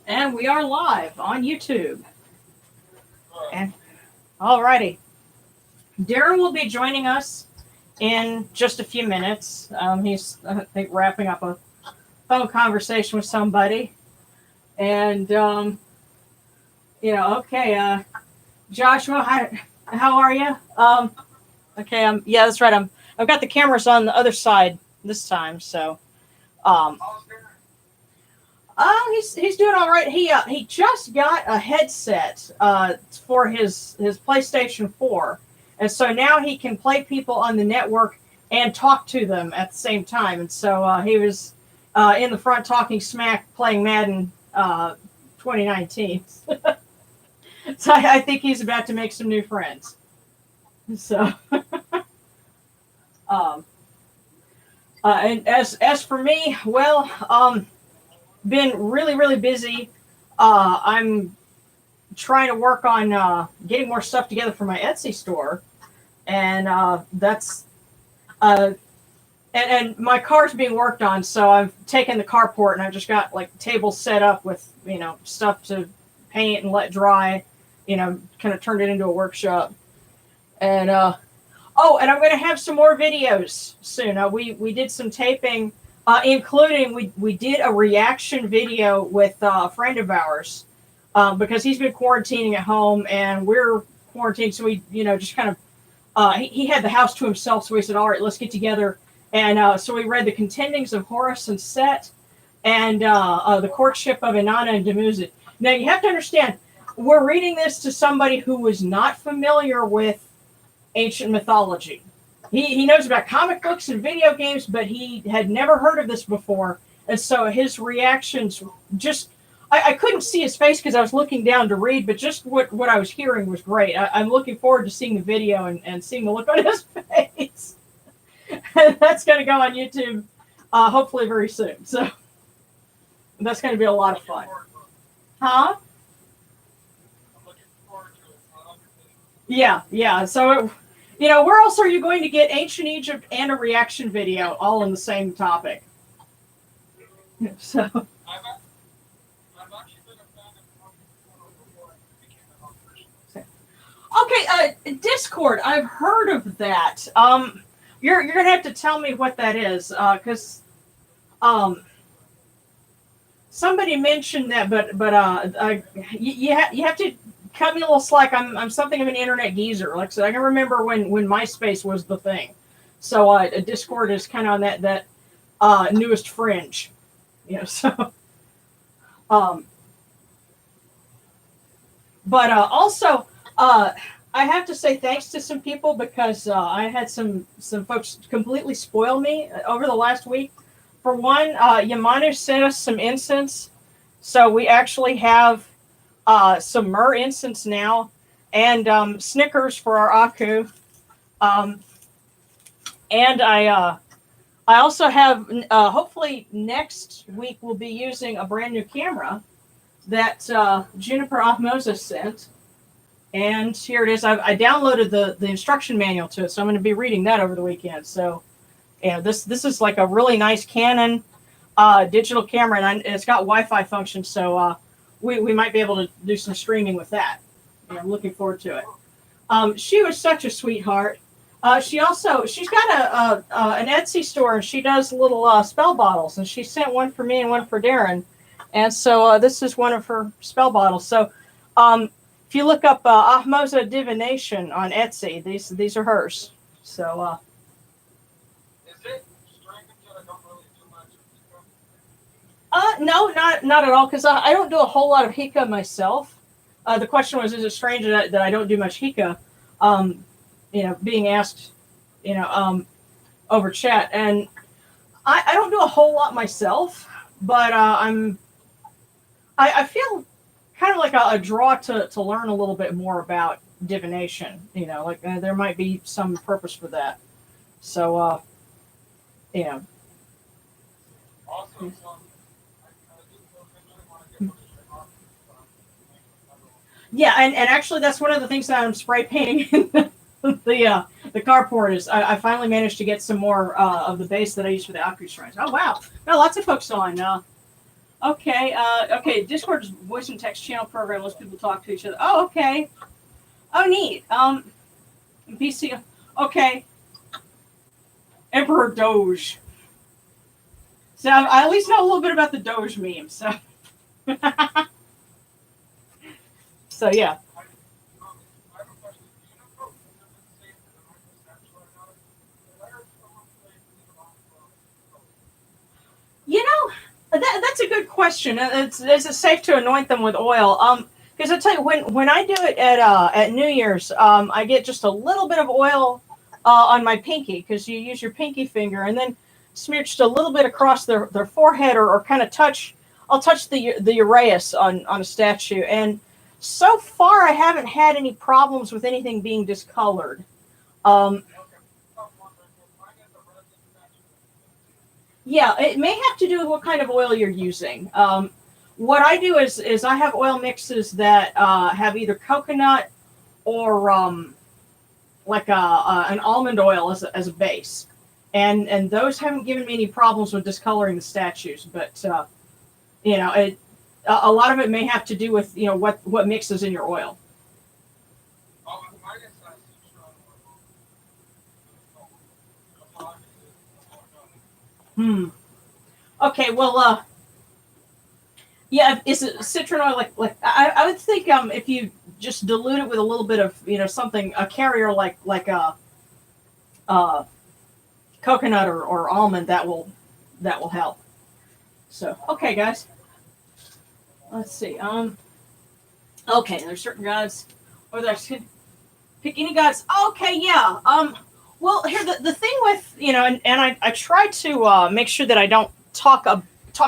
And we are live on YouTube. And alrighty, Darren will be joining us in just a few minutes. He's, I think, wrapping up a phone conversation with somebody. And, okay, Joshua, how are you? Okay, yeah, that's right. I've got the cameras on the other side this time, so. He's doing all right. He just got a headset for his PlayStation 4, and so now he can play people on the network and talk to them at the same time. And so he was in the front talking smack, playing Madden 2019. So I think he's about to make some new friends. So, and as for me, well, been really busy. I'm trying to work on getting more stuff together for my Etsy store, and that's and my car's being worked on, so I've taken the carport and I've just got like tables set up with stuff to paint and let dry, kind of turned it into a workshop. And and I'm going to have some more videos soon. We did some taping. Including we did a reaction video with a friend of ours because he's been quarantining at home and we're quarantined. So we, just kind of, he had the house to himself. So we said, all right, let's get together. And so we read the contendings of Horus and Set and the courtship of Inanna and Demuzid. Now you have to understand, we're reading this to somebody who was not familiar with ancient mythology. He knows about comic books and video games, but he had never heard of this before. And so his reactions just, I couldn't see his face because I was looking down to read, but just what I was hearing was great. I'm looking forward to seeing the video and seeing the look on his face. And that's going to go on YouTube hopefully very soon. So that's going to be a lot of fun. Huh? Yeah. So where else are you going to get ancient Egypt and a reaction video all in the same topic? So. Okay, Discord. I've heard of that. You're gonna have to tell me what that is, because somebody mentioned that, but you have to cut me a little slack. I'm something of an internet geezer. Like I said, I can remember when MySpace was the thing. So Discord is kind of on that newest fringe, So, but also I have to say thanks to some people because I had some folks completely spoil me over the last week. For one, Yamanu sent us some incense, so we actually have some myrrh incense now, and Snickers for our Aku. And I also have, hopefully next week we'll be using a brand new camera that Juniper Ahmoza sent. And here it is. I downloaded the instruction manual to it, so I'm going to be reading that over the weekend. So, this is like a really nice Canon digital camera, and it's got Wi-Fi function, so we might be able to do some streaming with that. I'm looking forward to it. She was such a sweetheart. She's got an Etsy store, and she does little spell bottles, and she sent one for me and one for Darren. And so this is one of her spell bottles. So if you look up Ahmoza Divination on Etsy, these are hers. So is it strength that I don't really do much? No, not at all, because I don't do a whole lot of Hika myself. The question was, is it strange that I don't do much Hika? Being asked, over chat, and I don't do a whole lot myself, but I feel kind of like a draw to learn a little bit more about divination. There might be some purpose for that. So, Awesome. Yeah, and actually that's one of the things that I'm spray painting in the carport is I finally managed to get some more of the base that I use for the Aku shrines. Oh wow, got lots of folks on. Okay. Okay. Discord's voice and text channel program lets people talk to each other. Oh, okay. Oh, neat. BC. Okay. Emperor Doge. So I at least know a little bit about the Doge meme. So. So yeah. I have a question. Do you know if it's safe to anoint the statue or not? Because I heard someone say leave it on for. You know, that's a good question. Is it safe to anoint them with oil? Because I tell you, when I do it at New Year's, I get just a little bit of oil on my pinky because you use your pinky finger and then smear just a little bit across their forehead or kind of touch. I'll touch the uraeus on a statue, and so far I haven't had any problems with anything being discolored. Um, Okay. Stop wondering if mine is a resin statue. Yeah, it may have to do with what kind of oil you're using. What I do is I have oil mixes that have either coconut or like an almond oil as a base, and those haven't given me any problems with discoloring the statues. But a lot of it may have to do with what mixes in your oil. Oh, mine is citron oil. Hmm. Okay. Well. Yeah, is it citron oil like I would think if you just dilute it with a little bit of something a carrier like a uh, coconut or almond that will help. So okay guys, let's see. Okay, there's certain gods or there's pick any gods. Okay, yeah. Well here the thing with and I try to make sure that I don't talk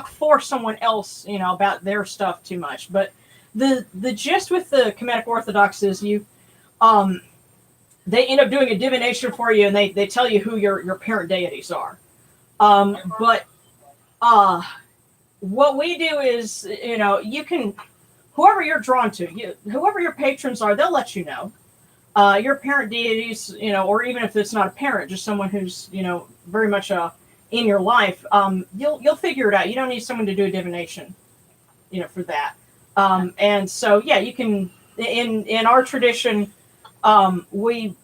for someone else, about their stuff too much. But the gist with the Kemetic Orthodox is um, they end up doing a divination for you, and they tell you who your parent deities are. But uh, what we do is, you can whoever you're drawn to, whoever your patrons are, they'll let you know. Your parent deities, or even if it's not a parent, just someone who's very much in your life, you'll figure it out. You don't need someone to do a divination, for that. And so yeah, you can in our tradition, we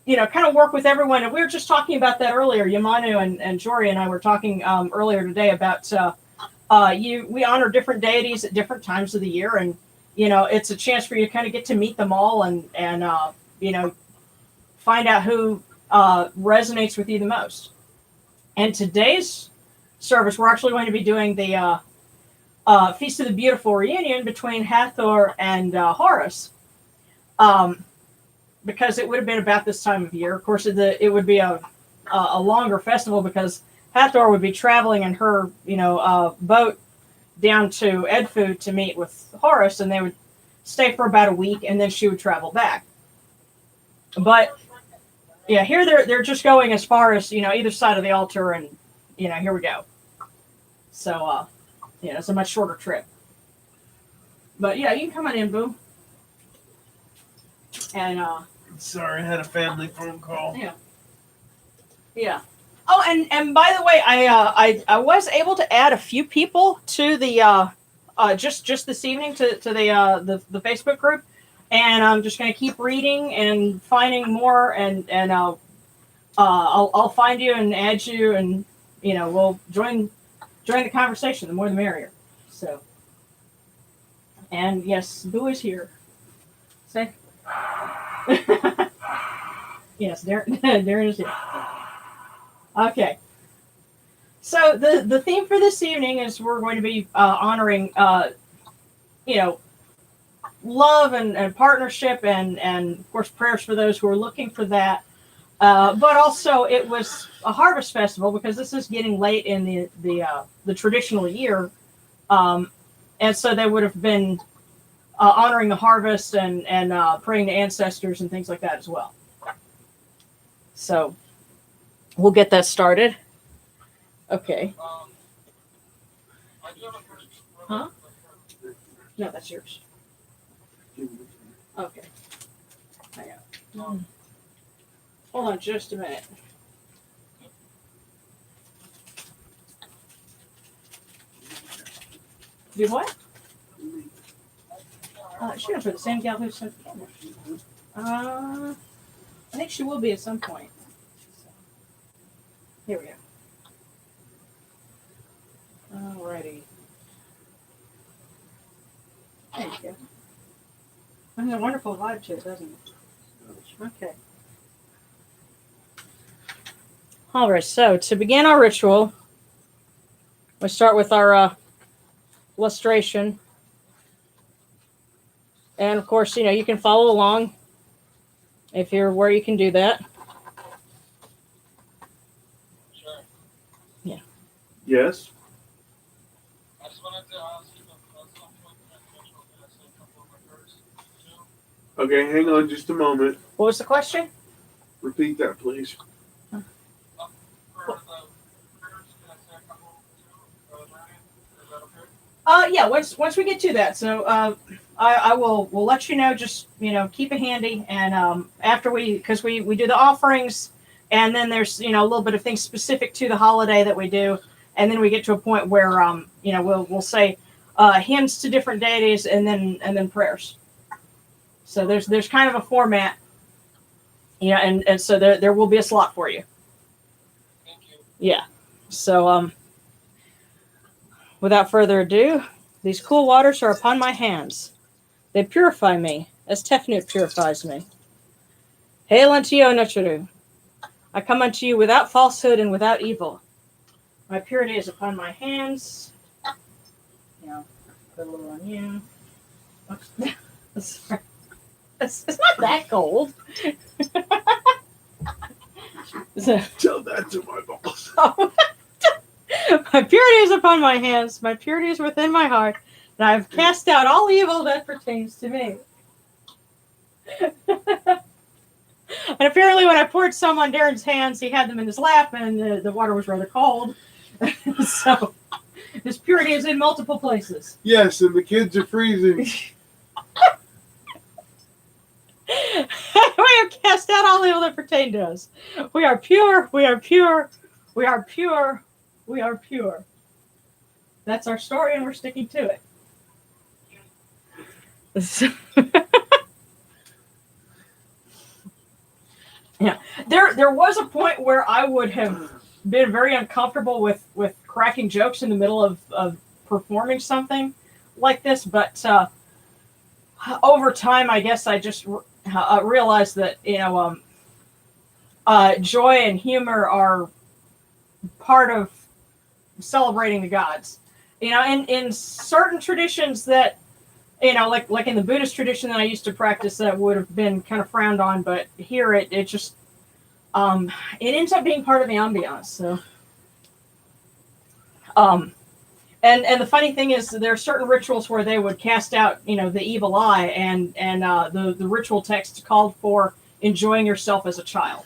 kind of work with everyone, and we were just talking about that earlier. Yamanu and Jory and I were talking earlier today about we honor different deities at different times of the year, and it's a chance for you to kind of get to meet them all and find out who resonates with you the most. And today's service, we're actually going to be doing the Feast of the Beautiful reunion between Hathor and Horus, um, because it would have been about this time of year. Of course, it would be a longer festival because Hathor would be traveling in her boat down to Edfu to meet with Horus, and they would stay for about a week, and then she would travel back. But yeah, here they're just going as far as either side of the altar, and here we go. So it's a much shorter trip. But yeah, you can come on in, Boo. And Sorry, I had a family phone call. yeah. Oh, and by the way, I was able to add a few people to the just this evening to the Facebook group, and I'm just going to keep reading and finding more, and I'll find you and add you, and we'll join the conversation. The more the merrier. So, and yes, Boo is here. Say. Yes, Darren is here. Okay. So the theme for this evening is we're going to be honoring love and partnership and of course prayers for those who are looking for that. But also it was a harvest festival because this is getting late in the traditional year, and so they would have been honoring the harvest and praying to ancestors and things like that as well. So we'll get that started. Okay. I do have a question. Huh? No, that's yours. Okay. Hang on. Hold on just a minute. Do what? She for the same gal who sent the camera. I think she will be at some point. So, here we go. Alrighty. There you go. It has a wonderful vibe to it, doesn't it? Okay. Alright, so to begin our ritual, we start with our lustration. And of course, you can follow along if you're where you can do that. Sure. Yeah. Yes. I just wanted to ask you at some point in that ritual, did I say a couple of my verses too? Okay, hang on just a moment. What was the question? Repeat that, please. For the prayers, did I say a couple too? Is that okay? Yeah, once we get to that. So I will we'll let you know, just keep it handy, and after because we do the offerings, and then there's a little bit of things specific to the holiday that we do, and then we get to a point where we'll say hymns to different deities, and then prayers. So there's kind of a format, and so there will be a slot for you. Thank you. Yeah. So without further ado, these cool waters are upon my hands. They purify me, as Tefnut purifies me. Hail unto you, O Nutcharu. I come unto you without falsehood and without evil. My purity is upon my hands. Put a little on you. It's not that cold. Tell that to my boss. My purity is upon my hands. My purity is within my heart. And I have cast out all evil that pertains to me. And apparently when I poured some on Darren's hands, he had them in his lap, and the water was rather cold. So his purity is in multiple places. Yes, and the kids are freezing. We have cast out all evil that pertained to us. We are pure. We are pure. We are pure. We are pure. That's our story, and we're sticking to it. Yeah, there was a point where I would have been very uncomfortable with cracking jokes in the middle of performing something like this, but over time, I guess I just realized that joy and humor are part of celebrating the gods. In certain traditions that like in the Buddhist tradition that I used to practice, that would have been kind of frowned on, but here it just it ends up being part of the ambiance. So and the funny thing is, there are certain rituals where they would cast out the evil eye, and the ritual text called for enjoying yourself as a child.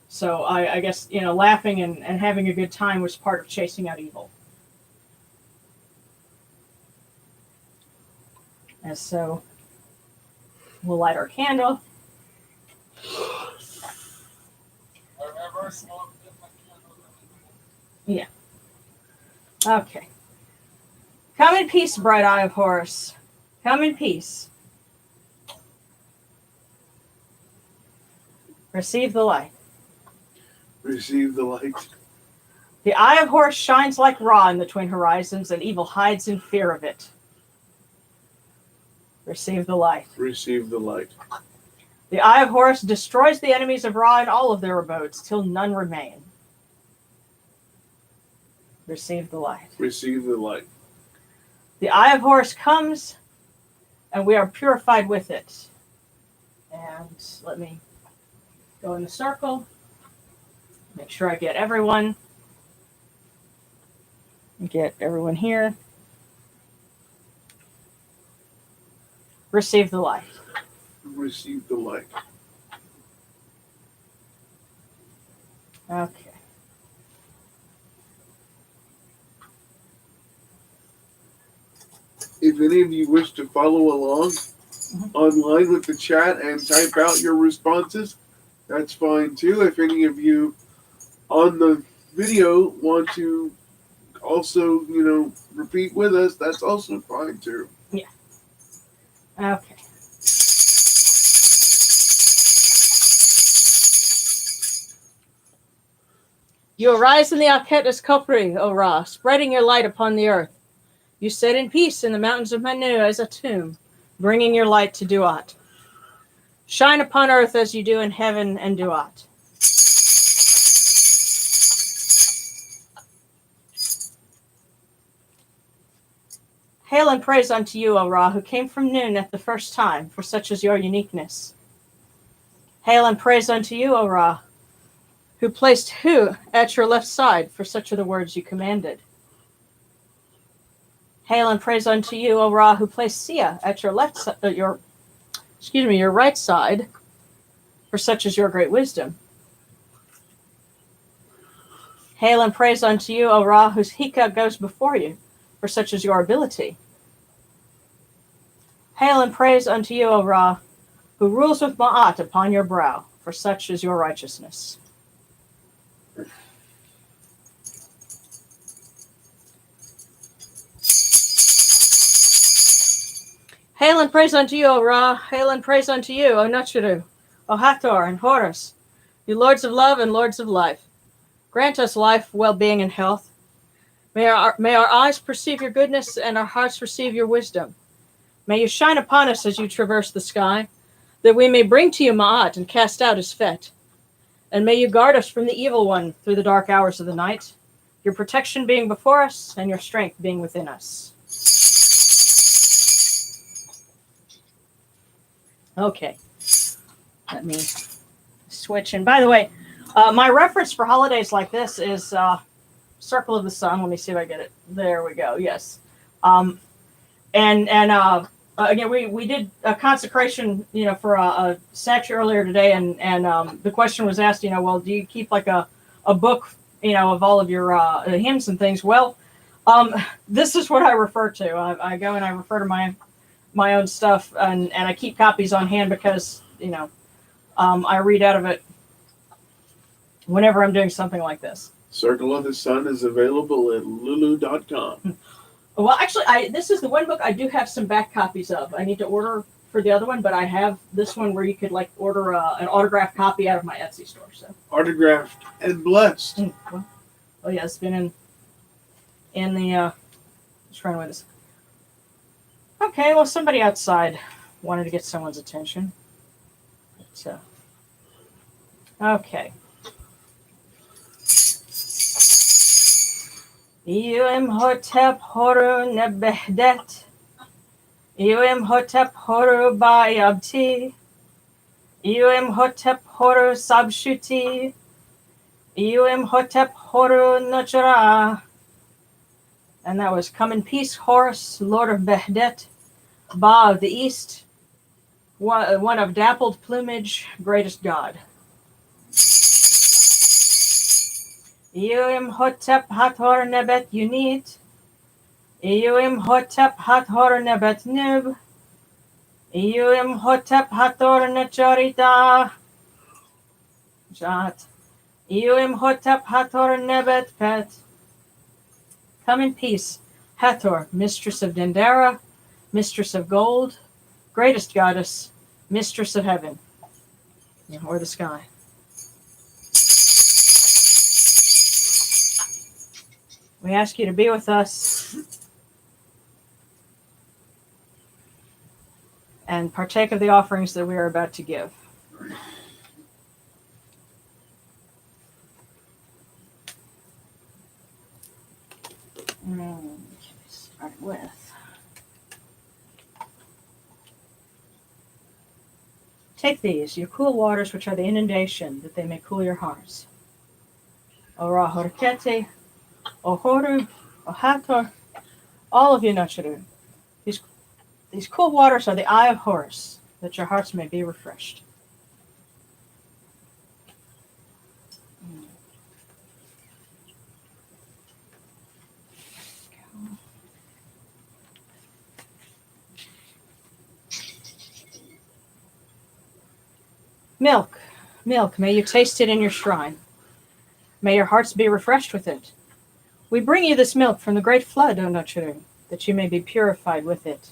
So I guess laughing and having a good time was part of chasing out evil. And so we'll light our candle. Yeah. Okay. Come in peace, bright eye of Horus. Come in peace. Receive the light. Receive the light. The eye of Horus shines like Ra in the twin horizons, and evil hides in fear of it. Receive the light. Receive the light. The eye of Horus destroys the enemies of Ra in all of their abodes, till none remain. Receive the light. Receive the light. The eye of Horus comes, and we are purified with it. And let me go in the circle. Make sure I get everyone. Get everyone here. Receive the light. Receive the light. Okay. If any of you wish to follow along online with the chat and type out your responses, that's fine too. If any of you on the video want to also, repeat with us, that's also fine too. Okay. You arise in the Alketis Kopri, O Ra, spreading your light upon the earth. You sit in peace in the mountains of Manu as a tomb, bringing your light to Duat. Shine upon earth as you do in heaven and Duat. Hail and praise unto you, O Ra, who came from noon at the first time, for such is your uniqueness. Hail and praise unto you, O Ra, who placed Hu at your left side, for such are the words you commanded. Hail and praise unto you, O Ra, who placed Sia at your your right side, for such is your great wisdom. Hail and praise unto you, O Ra, whose Hika goes before you, for such is your ability. Hail and praise unto you, O Ra, who rules with Ma'at upon your brow, for such is your righteousness. Hail and praise unto you, O Ra. Hail and praise unto you, O Natchiru, O Hathor and Horus, you lords of love and lords of life. Grant us life, well-being, and health. May our eyes perceive your goodness and our hearts receive your wisdom. May you shine upon us as you traverse the sky, that we may bring to you Ma'at and cast out his Fet. And may you guard us from the evil one through the dark hours of the night, your protection being before us and your strength being within us. Okay, let me switch. And by the way, my reference for holidays like this is Circle of the Sun. Let me see if I get it. There we go. Yes. Again, we did a consecration, for a statue earlier today, and the question was asked, well, do you keep like a book, of all of your hymns and things? Well, this is what I refer to. I go and I refer to my own stuff, and I keep copies on hand because, I read out of it whenever I'm doing something like this. Circle of the Sun is available at lulu.com. Well, actually, this is the one book I do have some back copies of. I need to order for the other one, but I have this one where you could order an autographed copy out of my Etsy store. So Autographed and blessed. Oh yeah, it's been in the. Let's try with this. Okay, well, somebody outside wanted to get someone's attention. So, okay. Imhotep Horu Nebehdet. Imhotep Horu Bayabti. Imhotep Horu Sabshuti. Imhotep Horu Nochara. And that was Come in Peace, Horus, Lord of Behdet, Ba of the East, one of dappled plumage, greatest God. Imhotep Hathor Nebet Unit. Imhotep Hathor Nebet Nub. Imhotep Hathor Necharita. Jat. Imhotep Hathor Nebet Pet. Come in peace, Hathor, mistress of Dendera, mistress of gold, greatest goddess, mistress of heaven, or the sky. We ask you to be with us and partake of the offerings that we are about to give. Start with. Take these, your cool waters, which are the inundation, that they may cool your hearts. O Ra Horkete, O Horu, O Hathor, all of you Nacharu. These cool waters are the eye of Horus, that your hearts may be refreshed. Milk, may you taste it in your shrine. May your hearts be refreshed with it. We bring you this milk from the great flood, O Notre, that you may be purified with it.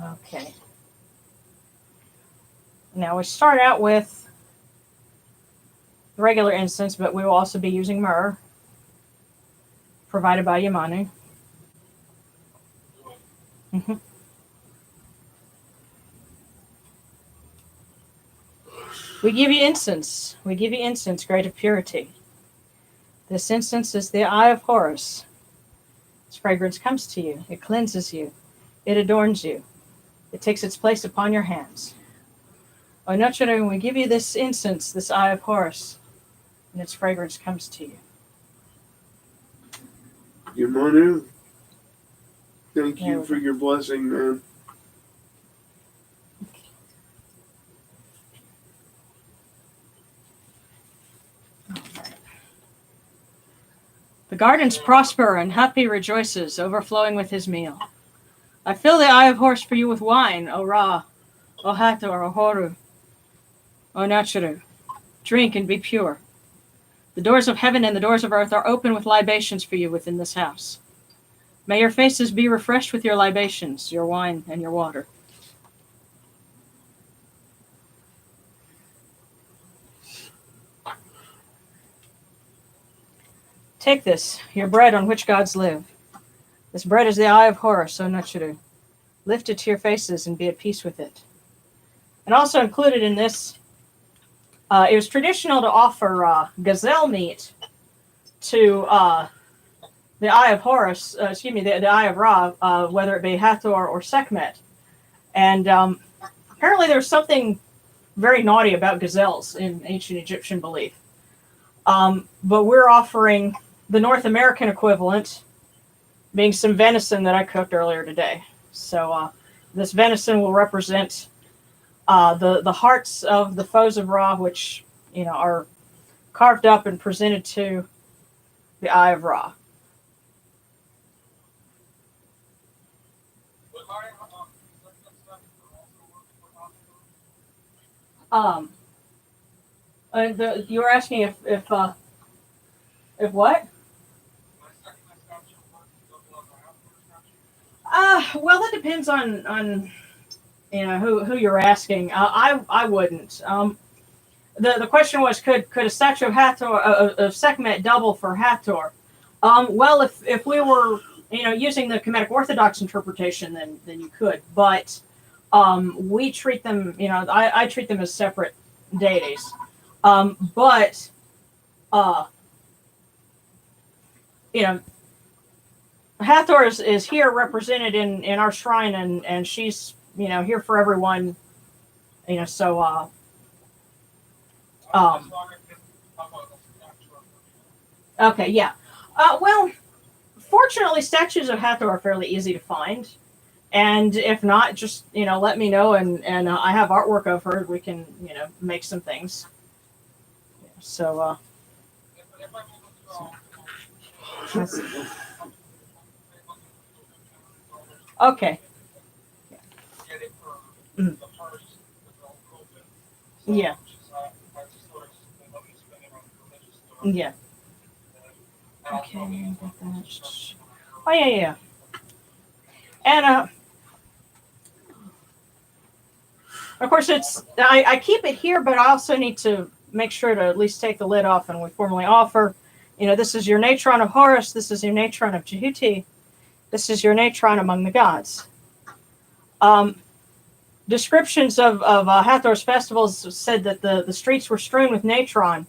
Okay. Now we start out with the regular incense, but we will also be using myrrh, provided by Yamanu. Mm-hmm. We give you incense. We give you incense, great of purity. This incense is the eye of Horus. Its fragrance comes to you. It cleanses you. It adorns you. It takes its place upon your hands. O Notre, we give you this incense, this eye of Horus, and its fragrance comes to you. Yamanu, thank you for your blessing, man. The gardens prosper and Happy rejoices, overflowing with his meal. I fill the eye of Horus for you with wine, O Ra, O Hathor, O Horu, O Notre. Drink and be pure. The doors of heaven and the doors of earth are open with libations for you within this house. May your faces be refreshed with your libations, your wine, and your water. Take this, your bread on which gods live. This bread is the eye of Horus, O Notre. Lift it to your faces and be at peace with it. And also included in this, it was traditional to offer gazelle meat to the eye of Horus, the eye of Ra, whether it be Hathor or Sekhmet. And apparently there's something very naughty about gazelles in ancient Egyptian belief. But we're offering the North American equivalent, being some venison that I cooked earlier today. So this venison will represent the hearts of the foes of Ra, which are carved up and presented to the eye of Ra. You were asking if what? Well, that depends on who you're asking. I wouldn't. The question was, could a statue of Hathor of Sekhmet double for Hathor? Well, if we were using the Kemetic Orthodox interpretation, then you could. But we treat them, I treat them as separate deities. But Hathor is here represented in our shrine, and she's here for everyone. So okay, yeah. Well, fortunately, statues of Hathor are fairly easy to find, and if not, just let me know, and I have artwork of her. We can make some things. So okay. Mm. Yeah. Yeah. Okay. Oh yeah. And of course I keep it here, but I also need to make sure to at least take the lid off, and we formally offer. This is your natron of Horus. This is your natron of Jehuti. This is your natron among the gods. Descriptions of Hathor's festivals said that the streets were strewn with natron.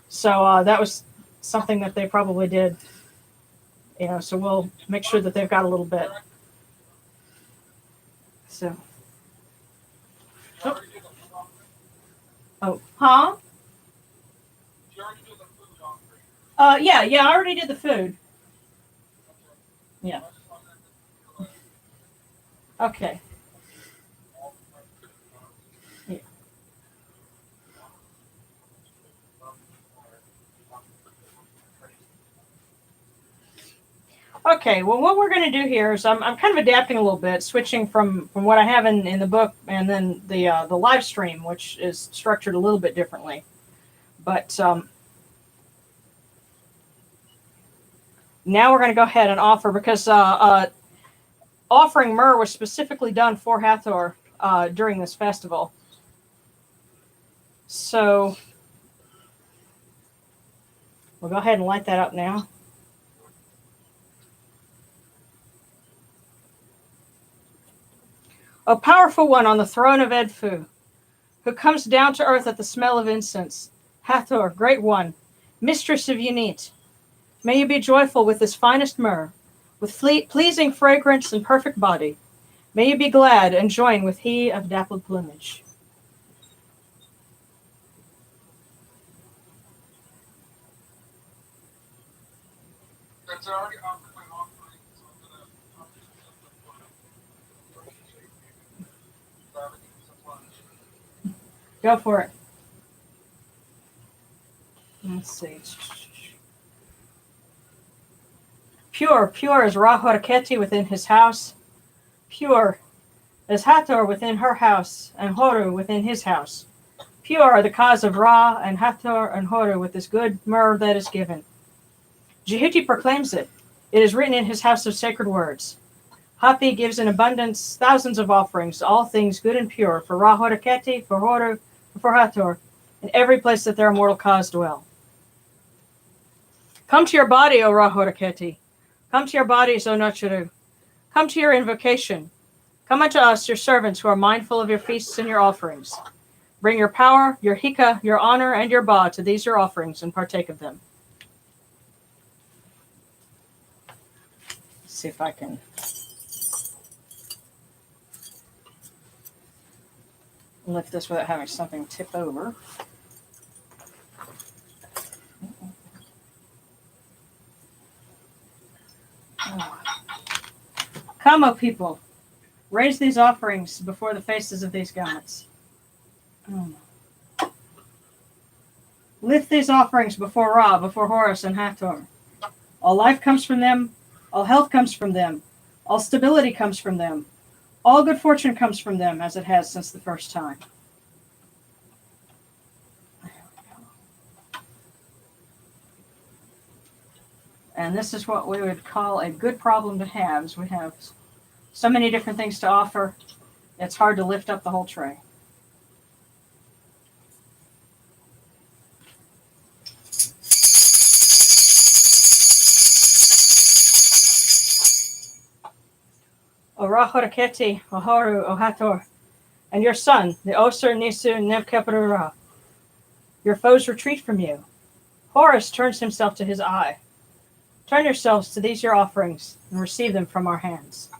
So that was something that they probably did. So we'll make sure that they've got a little bit. So. Oh, huh? Yeah, I already did the food. Yeah. Okay. Yeah. Okay, well, what we're going to do here is I'm kind of adapting a little bit, switching from what I have in the book and then the live stream, which is structured a little bit differently. But now we're going to go ahead and offer, because offering myrrh was specifically done for Hathor during this festival. So we'll go ahead and light that up now. O powerful one on the throne of Edfu, who comes down to earth at the smell of incense, Hathor, great one, mistress of Unit, may you be joyful with this finest myrrh, with pleasing fragrance and perfect body. May you be glad and join with he of dappled plumage. That's already offered my offering, so I'm gonna offer something. Go for it. Let's see. Pure as Ra-Horeketi within his house. Pure as Hathor within her house, and Horu within his house. Pure are the cause of Ra and Hathor and Horu with this good myrrh that is given. Jehuti proclaims it. It is written in his house of sacred words. Hapi gives in abundance thousands of offerings, all things good and pure, for Ra-Horeketi, for Horu, and for Hathor, in every place that their immortal cause dwell. Come to your body, O Ra-Horeketi. Come to your bodies, O Nochuru. Come to your invocation. Come unto us, your servants, who are mindful of your feasts and your offerings. Bring your power, your hika, your honor, and your ba to these your offerings, and partake of them. Let's see if I can lift this without having something tip over. Come, O people, raise these offerings before the faces of these gods. Lift these offerings before Ra, before Horus and Hathor. All life comes from them, all health comes from them, all stability comes from them, all good fortune comes from them, as it has since the first time. And this is what we would call a good problem to have, as we have so many different things to offer, it's hard to lift up the whole tray. O Ra-Horeketi, O Horu, O Hathor, and your son, the Osir Nisu Nevkeperu Ra. Your foes retreat from you. Horus turns himself to his eye. Turn yourselves to these your offerings, and receive them from our hands.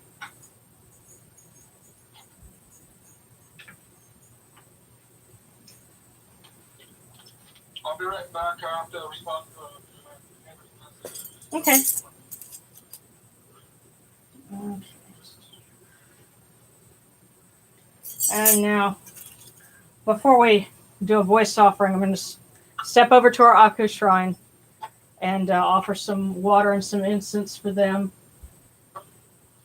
I'll be right back. I have to respond to Andrew's message. Okay. And now, before we do a voice offering, I'm going to step over to our Aku shrine and offer some water and some incense for them.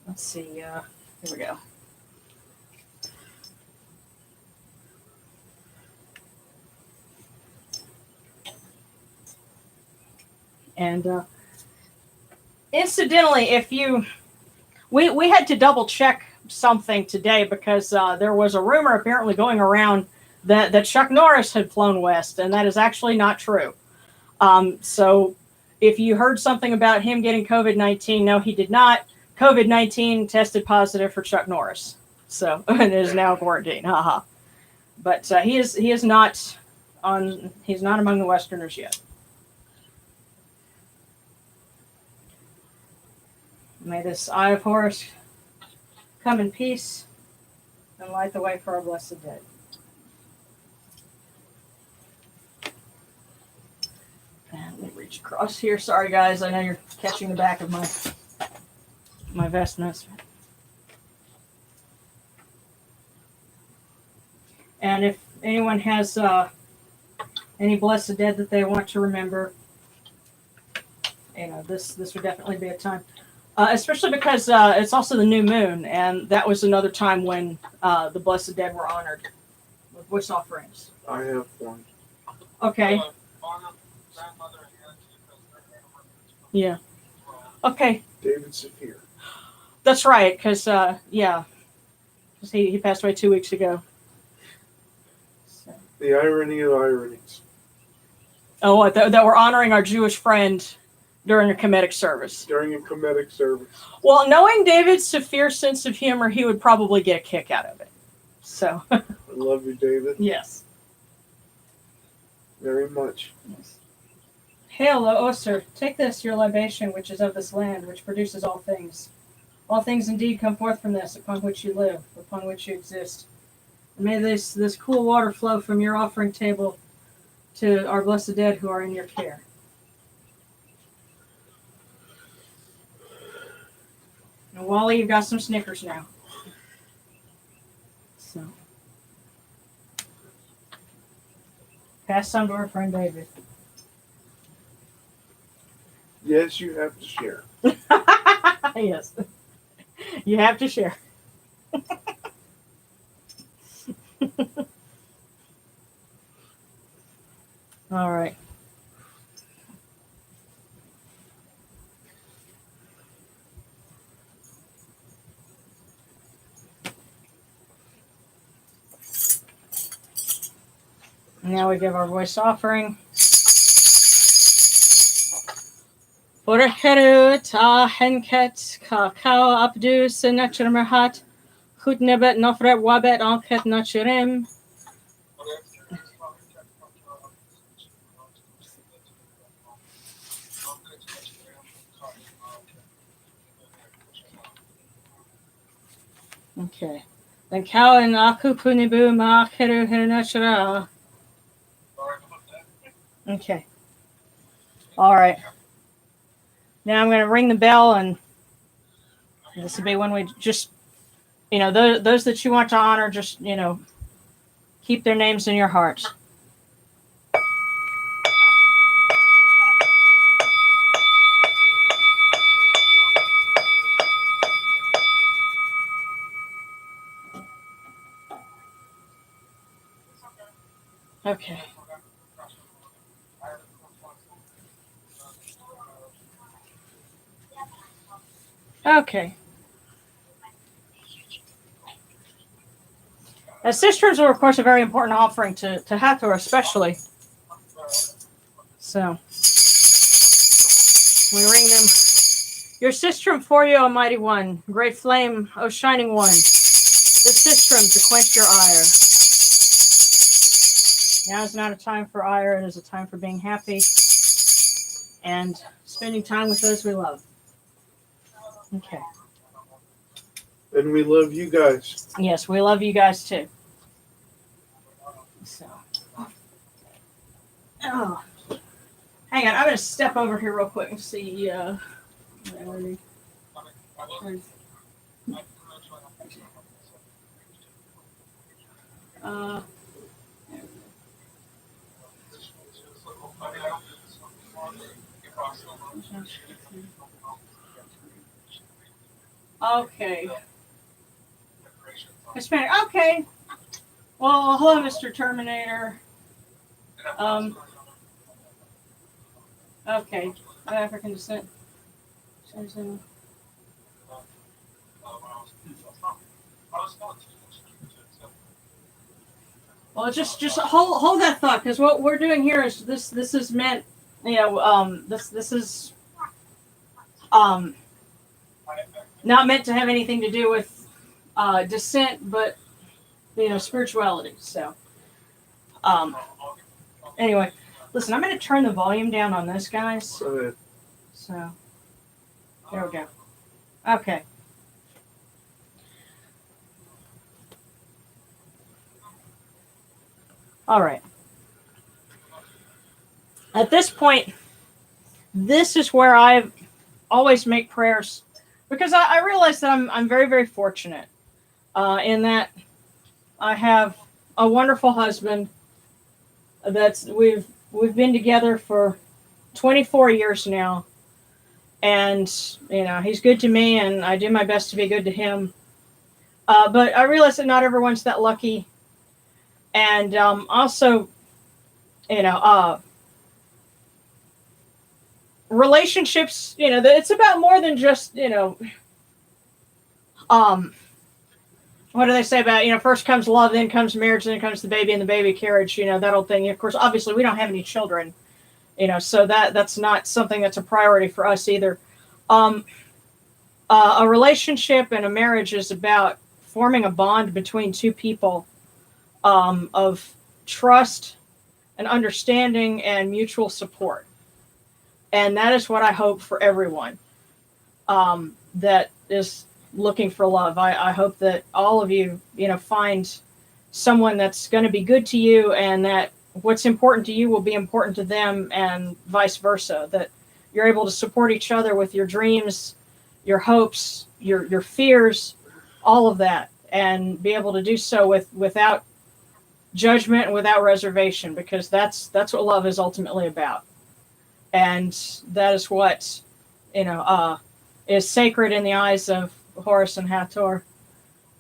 Let's see. Here we go. And incidentally, if you, we had to double check something today because there was a rumor apparently going around that Chuck Norris had flown west, and that is actually not true. So if you heard something about him getting COVID-19, no, he did not. COVID-19 tested positive for Chuck Norris, so and is now quarantined. Haha. But he is not on. He's not among the Westerners yet. May this eye of Horus come in peace and light the way for our blessed dead. And let me reach across here. Sorry, guys. I know you're catching the back of my vestments. And if anyone has any blessed dead that they want to remember, you know, this would definitely be a time. Especially because it's also the new moon, and that was another time when the blessed dead were honored with voice offerings. I have one. Okay. Honor grandmother and auntie because their anniversary. Yeah. Okay. David Saphir. That's right, because, yeah. 'Cause he passed away 2 weeks ago. So. The irony of ironies. Oh, what? That we're honoring our Jewish friend during a Kemetic service. During a Kemetic service. Well, knowing David Saphir's sense of humor, he would probably get a kick out of it. So. I love you, David. Yes. Very much. Yes. Hail, O Oster, take this, your libation, which is of this land, which produces all things. All things indeed come forth from this, upon which you live, upon which you exist. And may this cool water flow from your offering table to our blessed dead who are in your care. And Wally, you've got some Snickers now. So. Pass some to our friend David. Yes, you have to share. Yes. You have to share. All right. Now we give our voice offering. Urheru ta henket kakao abdu senachur merhat hutnebet nofret wabet anket nachurim. Okay. Then cow and aku punibu maakeru hinachura. Okay. All right. Now I'm going to ring the bell, and this will be when we just, those that you want to honor, just, keep their names in your hearts. Okay. Okay. As cisterns are, of course, a very important offering to Hathor, especially. So, we ring them. Your sistrum for you, Almighty One. Great flame, O Shining One. The sistrum to quench your ire. Now is not a time for ire. It is a time for being happy and spending time with those we love. Okay. And we love you guys. Yes, we love you guys too. So, oh, hang on, I'm gonna step over here real quick and see. Okay. Hispanic. Okay. Well, hello, Mr. Terminator. Okay. African descent. Well, just hold that thought, because what we're doing here is this is meant, this is not meant to have anything to do with descent, but spirituality. So anyway, listen, I'm going to turn the volume down on this, guys. Go ahead. So there we go. Okay. All right. At this point, this is where I always make prayers, because I realize that I'm very, very fortunate in that I have a wonderful husband we've been together for 24 years now, and he's good to me, and I do my best to be good to him. But I realize that not everyone's that lucky, and also, relationships. It's about more than just what do they say about, first comes love, then comes marriage, then comes the baby and the baby carriage, that old thing. Of course, obviously, we don't have any children, so that's not something that's a priority for us either. A relationship and a marriage is about forming a bond between two people of trust and understanding and mutual support. And that is what I hope for everyone that is looking for love. I hope that all of you, find someone that's going to be good to you, and that what's important to you will be important to them, and vice versa. That you're able to support each other with your dreams, your hopes, your fears, all of that, and be able to do so without judgment and without reservation, because that's what love is ultimately about. And that is what is sacred in the eyes of Horus and Hathor,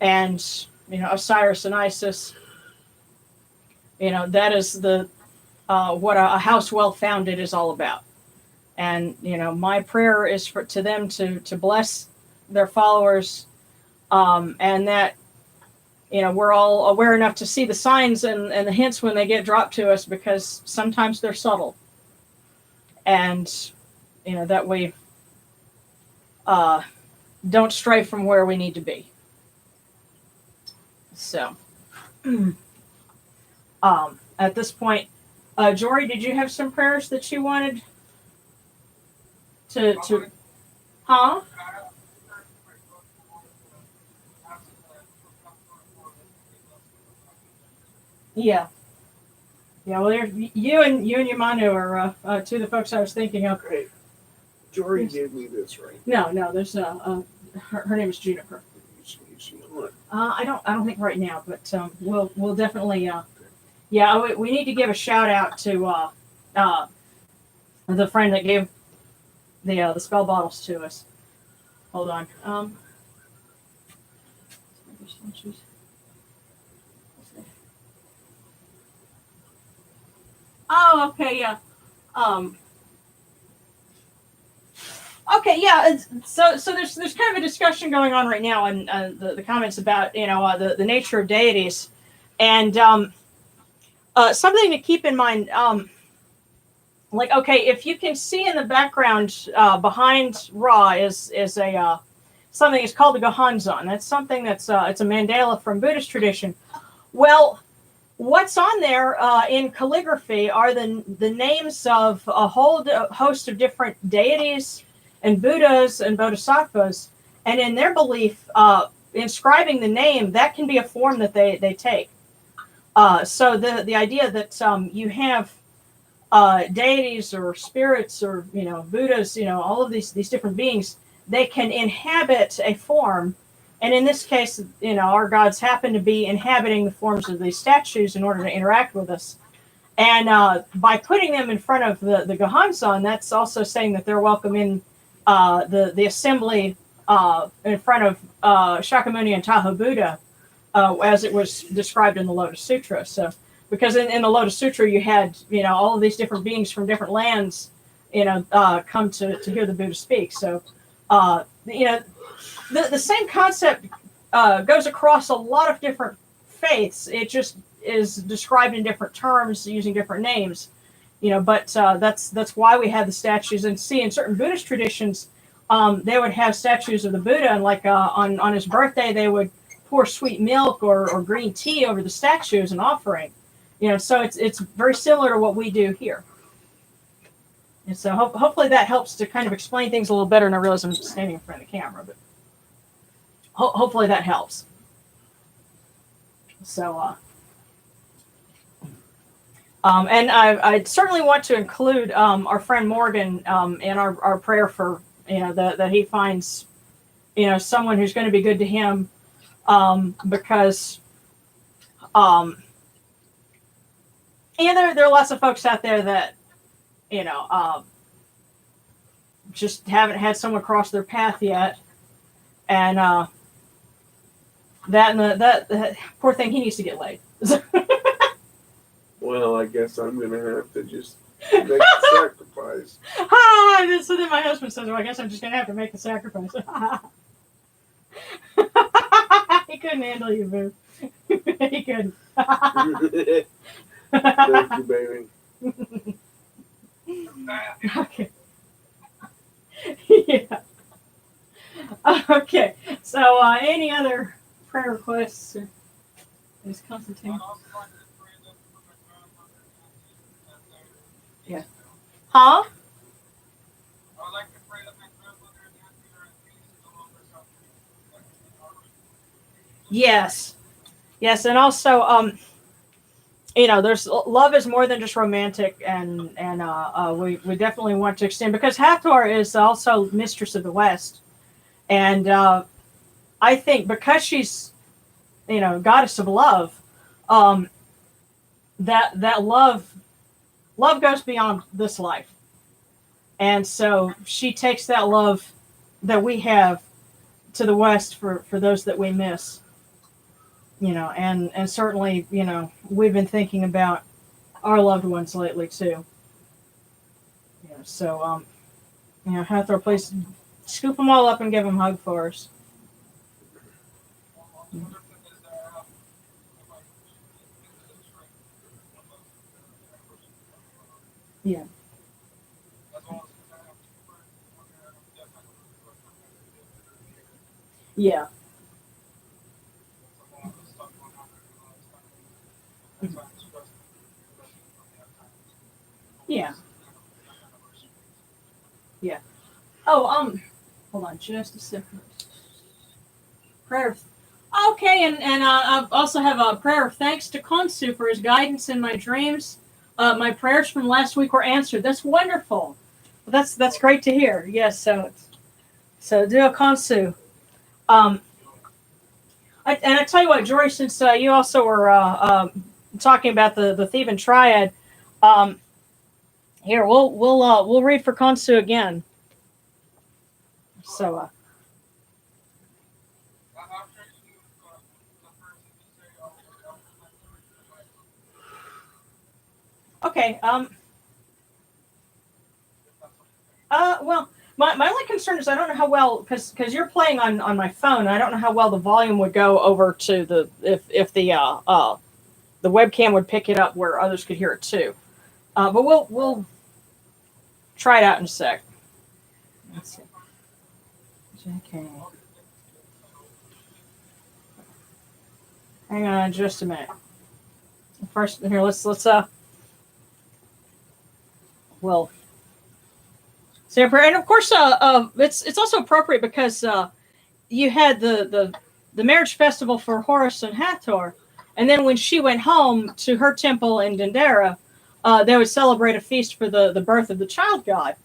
and Osiris and Isis. That is the what a house well founded is all about. And my prayer is to them to bless their followers, and that we're all aware enough to see the signs and the hints when they get dropped to us, because sometimes they're subtle, and that we don't stray from where we need to be. So, at this point, Jory, did you have some prayers that you wanted to? Huh? Yeah. Yeah. Well, you and Yamanu are two of the folks I was thinking of. Great. Jory gave me this, right? No. There's her name is Juniper. I don't think right now, but we'll definitely we need to give a shout out to the friend that gave the spell bottles to us. Hold on. Oh, okay, yeah. Okay, yeah. So there's kind of a discussion going on right now in the comments about the nature of deities, and something to keep in mind. Like, okay, if you can see in the background behind Ra is a something is called a Gohanzon. That's something that's it's a mandala from Buddhist tradition. Well, what's on there in calligraphy are the names of a whole host of different deities and Buddhas and Bodhisattvas, and in their belief, inscribing the name, that can be a form that they take. So the idea that you have deities or spirits or Buddhas, all of these different beings, they can inhabit a form, and in this case, our gods happen to be inhabiting the forms of these statues in order to interact with us. And by putting them in front of the Gohanzon, that's also saying that they're welcome in the assembly in front of Shakyamuni and Tahoe Buddha, as it was described in the Lotus Sutra. So, because in the Lotus Sutra you had all of these different beings from different lands, come to hear the Buddha speak. So, the same concept goes across a lot of different faiths. It just is described in different terms using different names. But that's why we have the statues. And see, in certain Buddhist traditions, they would have statues of the Buddha, and like on his birthday, they would pour sweet milk or green tea over the statue as an offering. So it's very similar to what we do here. And so hopefully that helps to kind of explain things a little better. And I realize I'm standing in front of the camera, but hopefully that helps. So. And I certainly want to include our friend Morgan in our prayer for that he finds someone who's going to be good to him, because there are lots of folks out there that just haven't had someone cross their path yet. And that poor thing, he needs to get laid. Well, I guess I'm gonna have to just make a sacrifice. So then my husband says, well, I guess I'm just gonna have to make a sacrifice. He couldn't handle you, boo. He couldn't. Thank you, baby. Okay. Yeah. Okay. So, any other prayer requests? Is Constantine? Yeah. Huh? I would like to pray that my grandmother and auntie are at peace and no longer suffering. Yes. Yes, and also, there's love is more than just romantic, and we definitely want to extend, because Hathor is also mistress of the West, and I think because she's goddess of love, that love goes beyond this life, and so she takes that love that we have to the West for those that we miss. And certainly, we've been thinking about our loved ones lately too. So, Hathor, please scoop them all up and give them a hug for us. Yeah. Yeah. Yeah. Yeah. Oh, hold on just a second. Prayer. Okay, and I also have a prayer of thanks to Konsu for his guidance in my dreams. My prayers from last week were answered. That's wonderful. That's great to hear. Yes, so do a Konsu. I tell you what, Jory, since you also were talking about the Theban triad, here we'll read for Konsu again. So. Okay. Well, my only concern is I don't know how well, because you're playing on my phone. I don't know how well the volume would go over to the if the webcam would pick it up where others could hear it too. But we'll try it out in a sec. Let's see. Okay. Hang on just a minute. First, here let's well. Say prayer, and of course, it's also appropriate because you had the marriage festival for Horus and Hathor, and then when she went home to her temple in Dendera, they would celebrate a feast for the birth of the child god.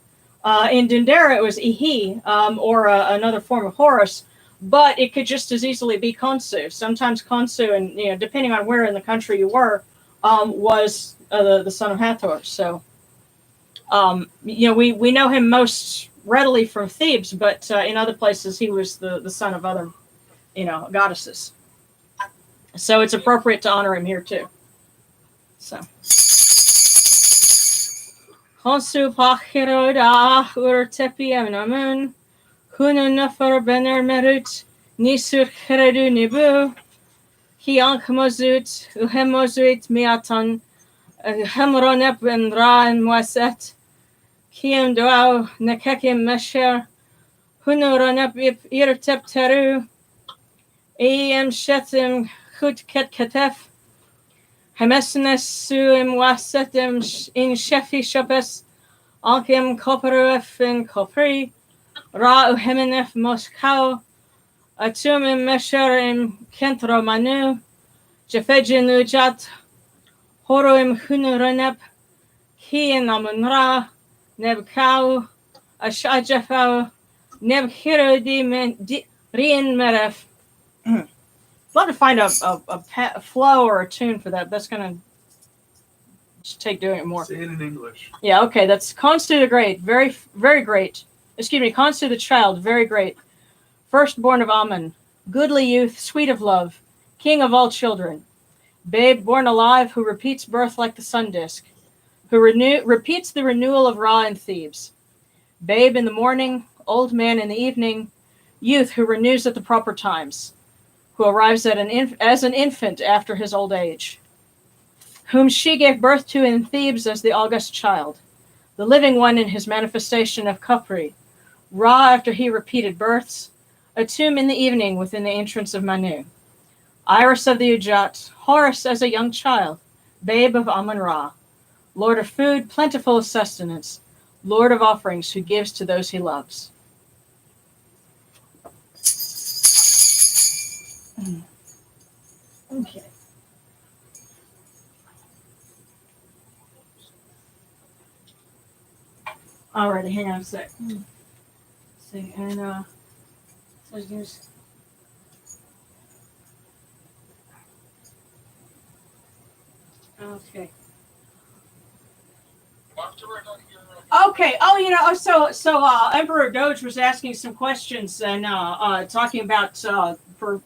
In Dendera, it was Ihi, or another form of Horus, but it could just as easily be Konsu. Sometimes Konsu, and depending on where in the country you were, was the son of Hathor. So. We know him most readily from Thebes, but in other places he was the son of other, goddesses. So it's appropriate to honor him here too. So. Konsu pachiroda ur tepi emnamun, hunu nafar bener merut, nisur cheredu nibu, hiank mozut, uhemozuit miatan, hemronep en ra en moiset, Kiam doau nekekim mesher, hunuranep irtep teru, em shetim chut ket ketef, hemesnes suim wasetim in shefi shopes, alkim koperuef in kopri, ra uhemenef moskau, atumim mesherim kentro manu, jefejin ujat, horoim hunuranep, kian amunra, Nebkau, Ashajafau, Nebhirodi Rien Meref. I'd love to find a flow or a tune for that. That's going to just take doing it more. Say it in English. Yeah, okay. That's Konsu the Great. Very, very great. Khonsu the child, very great, firstborn of Amun, goodly youth, sweet of love, king of all children, babe born alive, who repeats birth like the sun disk, who repeats the renewal of Ra in Thebes, babe in the morning, old man in the evening, youth who renews at the proper times, who arrives at as an infant after his old age, whom she gave birth to in Thebes as the august child, the living one in his manifestation of Khopri, Ra after he repeated births, a tomb in the evening within the entrance of Manu, Iris of the Ujat, Horus as a young child, babe of Amun-Ra, lord of food, plentiful of sustenance, lord of offerings who gives to those he loves. Okay. Alrighty, hang on a sec. See, and so just okay. Okay. Oh, so Emperor Doge was asking some questions and talking about for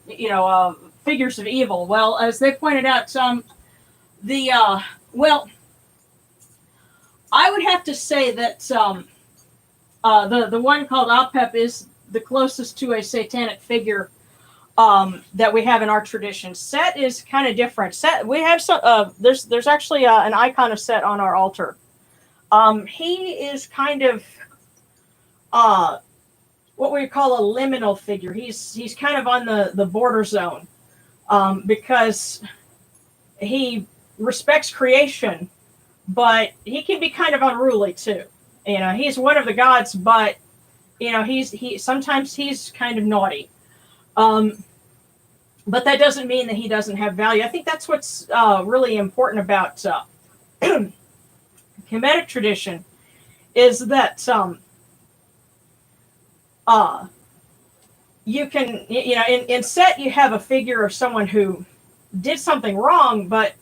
figures of evil. Well, as they pointed out, the well, I would have to say that the one called Apep is the closest to a satanic figure that we have in our tradition. Set is kind of different. Set, we have some. There's actually an icon of Set on our altar. He is kind of what we call a liminal figure. He's kind of on the border zone because he respects creation, but he can be kind of unruly too. He's one of the gods, but he sometimes he's kind of naughty. But that doesn't mean that he doesn't have value. I think that's what's really important about Kemetic tradition is that you can in Set you have a figure of someone who did something wrong, but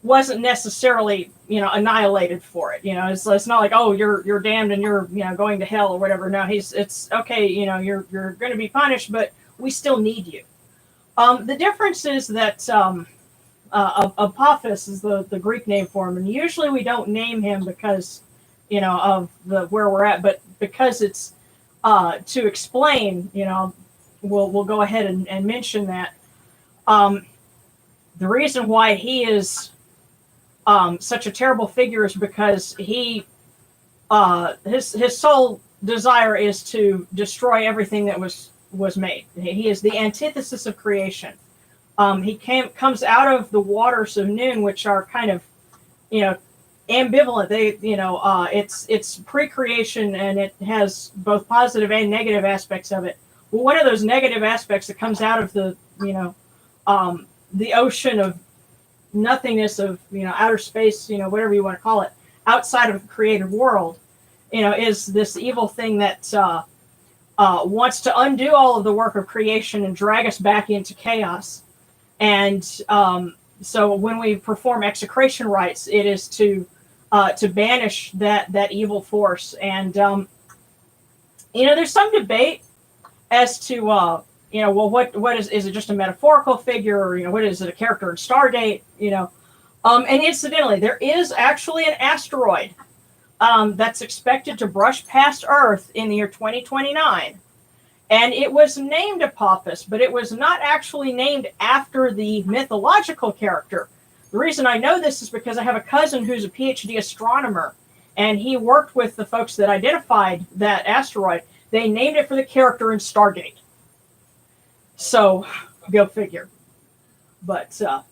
wasn't necessarily annihilated for it. It's not like, oh, you're damned and you're going to hell or whatever. No, it's okay. You're going to be punished, but we still need you. The difference is that Apophis is the Greek name for him, and usually we don't name him because of where we're at, but because it's to explain. We'll go ahead and mention that the reason why he is such a terrible figure is because his sole desire is to destroy everything that was made. He is the antithesis of creation. He comes out of the waters of Noon, which are kind of ambivalent. They it's pre-creation and it has both positive and negative aspects of it. Well, one of those negative aspects that comes out of the ocean of nothingness of outer space, whatever you want to call it, outside of the created world, is this evil thing that wants to undo all of the work of creation and drag us back into chaos. And so when we perform execration rites, it is to banish that evil force. And there's some debate as to what is it just a metaphorical figure, or what is it, a character in Stargate? And incidentally, there is actually an asteroid that's expected to brush past Earth in the year 2029. And it was named Apophis, but it was not actually named after the mythological character. The reason I know this is because I have a cousin who's a PhD astronomer, and he worked with the folks that identified that asteroid. They named it for the character in Stargate. So, go figure. But, so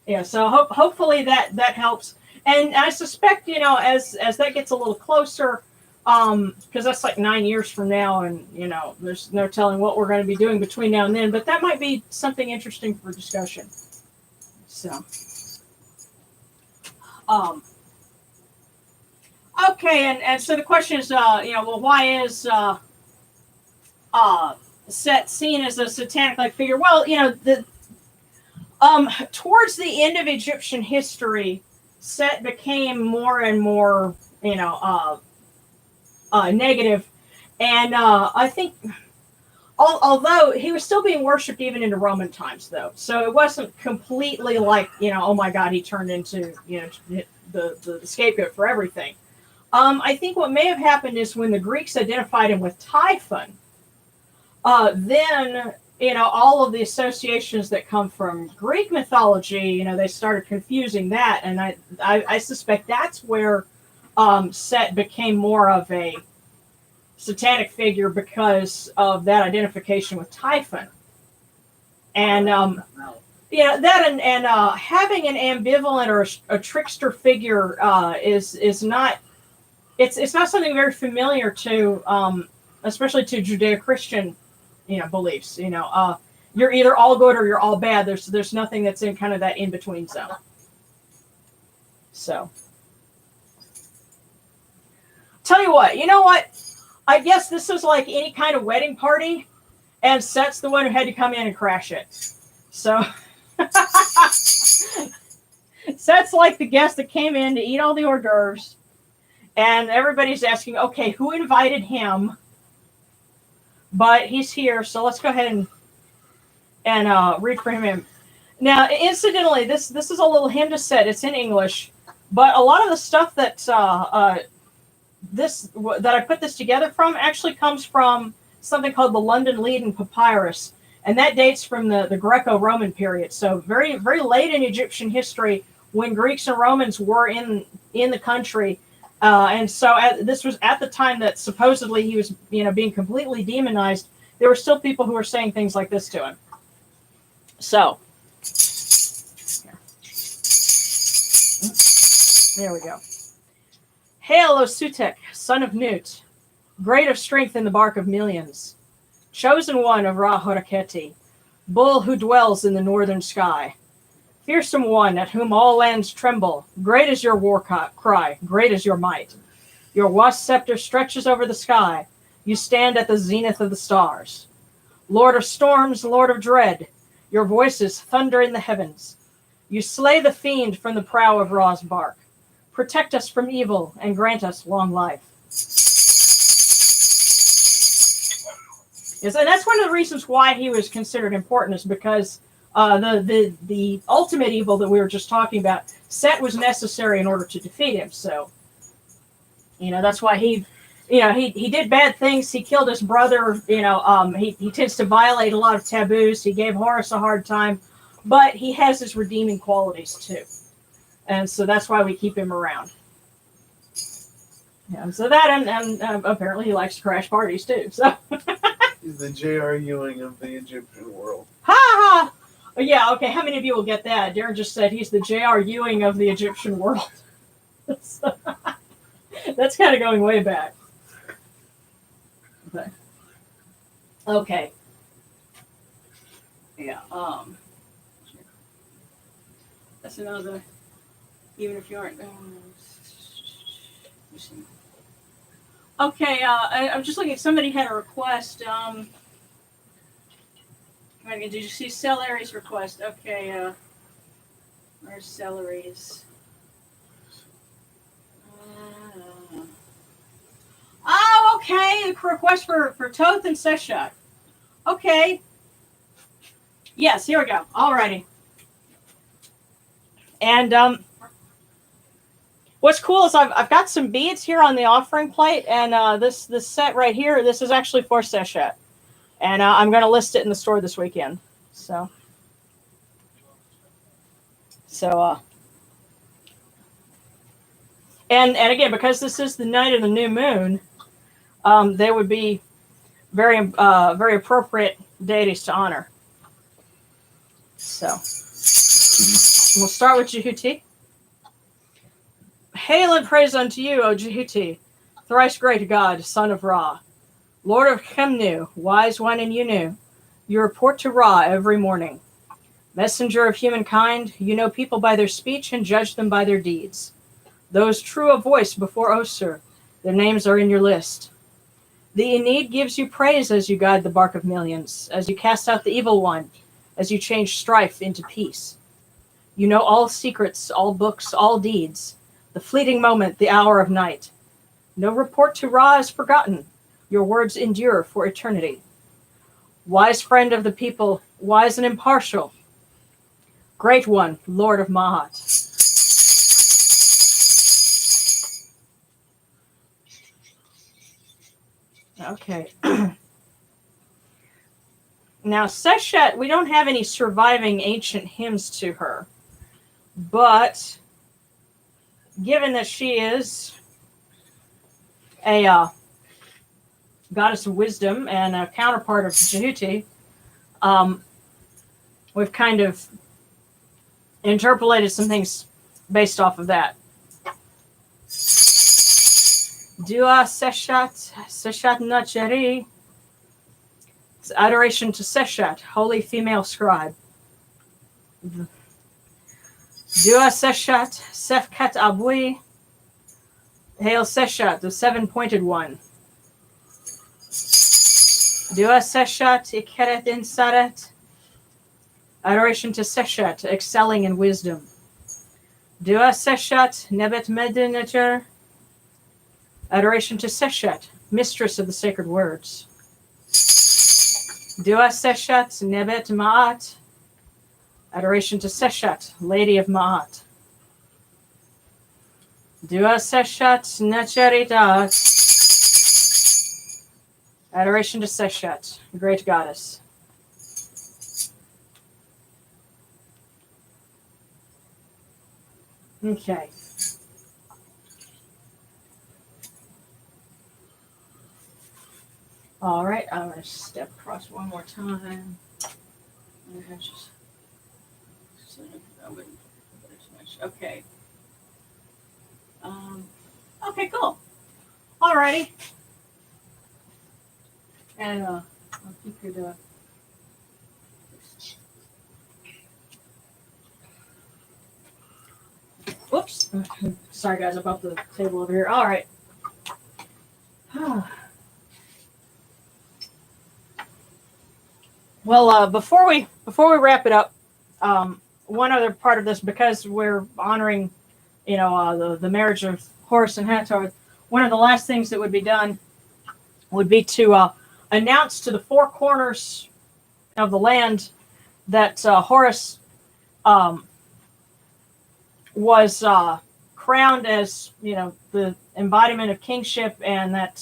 hopefully that helps. And I suspect, as that gets a little closer, because that's like 9 years from now, and there's no telling what we're going to be doing between now and then, but that might be something interesting for discussion. So okay, and so the question is why is Set seen as a satanic like figure? Well, towards the end of Egyptian history, Set became more and more negative. And I think, although he was still being worshipped even into Roman times, though, so it wasn't completely like, oh my God, he turned into the scapegoat for everything. I think what may have happened is when the Greeks identified him with Typhon, then all of the associations that come from Greek mythology, they started confusing that, and I suspect that's where Set became more of a satanic figure because of that identification with Typhon. And that and having an ambivalent or a trickster figure is not, it's not something very familiar to especially to Judeo-Christian beliefs. You're either all good or you're all bad. There's nothing that's in kind of that in between zone. So tell you what, I guess this is like any kind of wedding party, and Set's the one who had to come in and crash it. So Set's like the guest that came in to eat all the hors d'oeuvres, and everybody's asking, okay, who invited him? But he's here, so let's go ahead and read for him. Now, incidentally, this is a little hymn to Set. It's in English, but a lot of the stuff that that I put this together from actually comes from something called the London Leiden Papyrus, and that dates from the Greco-Roman period. So very, very late in Egyptian history, when Greeks and Romans were in the country, and so this was at the time that supposedly he was being completely demonized. There were still people who were saying things like this to him. So there we go. Hail, O Sutek, son of Nut, great of strength in the bark of millions, chosen one of Ra Horaketi, bull who dwells in the northern sky, fearsome one at whom all lands tremble, great is your war cry, great is your might. Your wasp scepter stretches over the sky, you stand at the zenith of the stars. Lord of storms, Lord of dread, your voices thunder in the heavens. You slay the fiend from the prow of Ra's bark. Protect us from evil and grant us long life. Yes, and that's one of the reasons why he was considered important, is because the ultimate evil that we were just talking about, Set was necessary in order to defeat him. So, that's why he did bad things. He killed his brother. He tends to violate a lot of taboos. He gave Horus a hard time, but he has his redeeming qualities too. And so that's why we keep him around. Yeah, so that and apparently he likes to crash parties too. So He's the J.R. Ewing of the Egyptian world. Ha ha! Oh, yeah, okay. How many of you will get that? Darren just said he's the J.R. Ewing of the Egyptian world. That's kind of going way back. Okay. Yeah. That's another. Even if you aren't. Okay. I'm just looking. Somebody had a request. Did you see Celery's request? Okay. Where's Celery's? Oh, okay. A request for Toth and Seshut. Okay. Yes, here we go. Alrighty. And what's cool is I've got some beads here on the offering plate, and this set right here, this is actually for Seshet, and I'm going to list it in the store this weekend. So and again, because this is the night of the new moon, they would be very very appropriate deities to honor. So we'll start with Jehuti. Hail and praise unto you, O Jehuti, thrice great God, son of Ra, Lord of Chemnu, wise one in Yunu. You report to Ra every morning. Messenger of humankind, you know people by their speech and judge them by their deeds. Those true of voice before Osir, their names are in your list. The Enid gives you praise as you guide the bark of millions, as you cast out the evil one, as you change strife into peace. You know all secrets, all books, all deeds. The fleeting moment, the hour of night. No report to Ra is forgotten. Your words endure for eternity. Wise friend of the people, wise and impartial. Great one, Lord of Mahat. Okay. Now, Seshet, we don't have any surviving ancient hymns to her. But given that she is a goddess of wisdom and a counterpart of Jehuti, we've kind of interpolated some things based off of that. Dua Seshat Nacheri. It's adoration to Seshat, holy female scribe. Dua Seshat, Sefkat Abui. Hail Seshat, the seven-pointed one. Dua Seshat, Ikeret Insaret. Adoration to Seshat, excelling in wisdom. Dua Seshat, Nebet Medinager. Adoration to Seshat, mistress of the sacred words. Dua Seshat, Nebet Ma'at. Adoration to Seshat, lady of Ma'at. Dua Seshat, Nacharitat. Adoration to Seshat, great goddess. Okay. All right, I'm going to step across one more time. Okay. Okay, cool. Alrighty. And I think you're whoops. Sorry guys, I bumped the table over here. Alright. Well, before we wrap it up, one other part of this, because we're honoring, the marriage of Horus and Hathor, one of the last things that would be done would be to announce to the four corners of the land that Horus was crowned as, the embodiment of kingship, and that,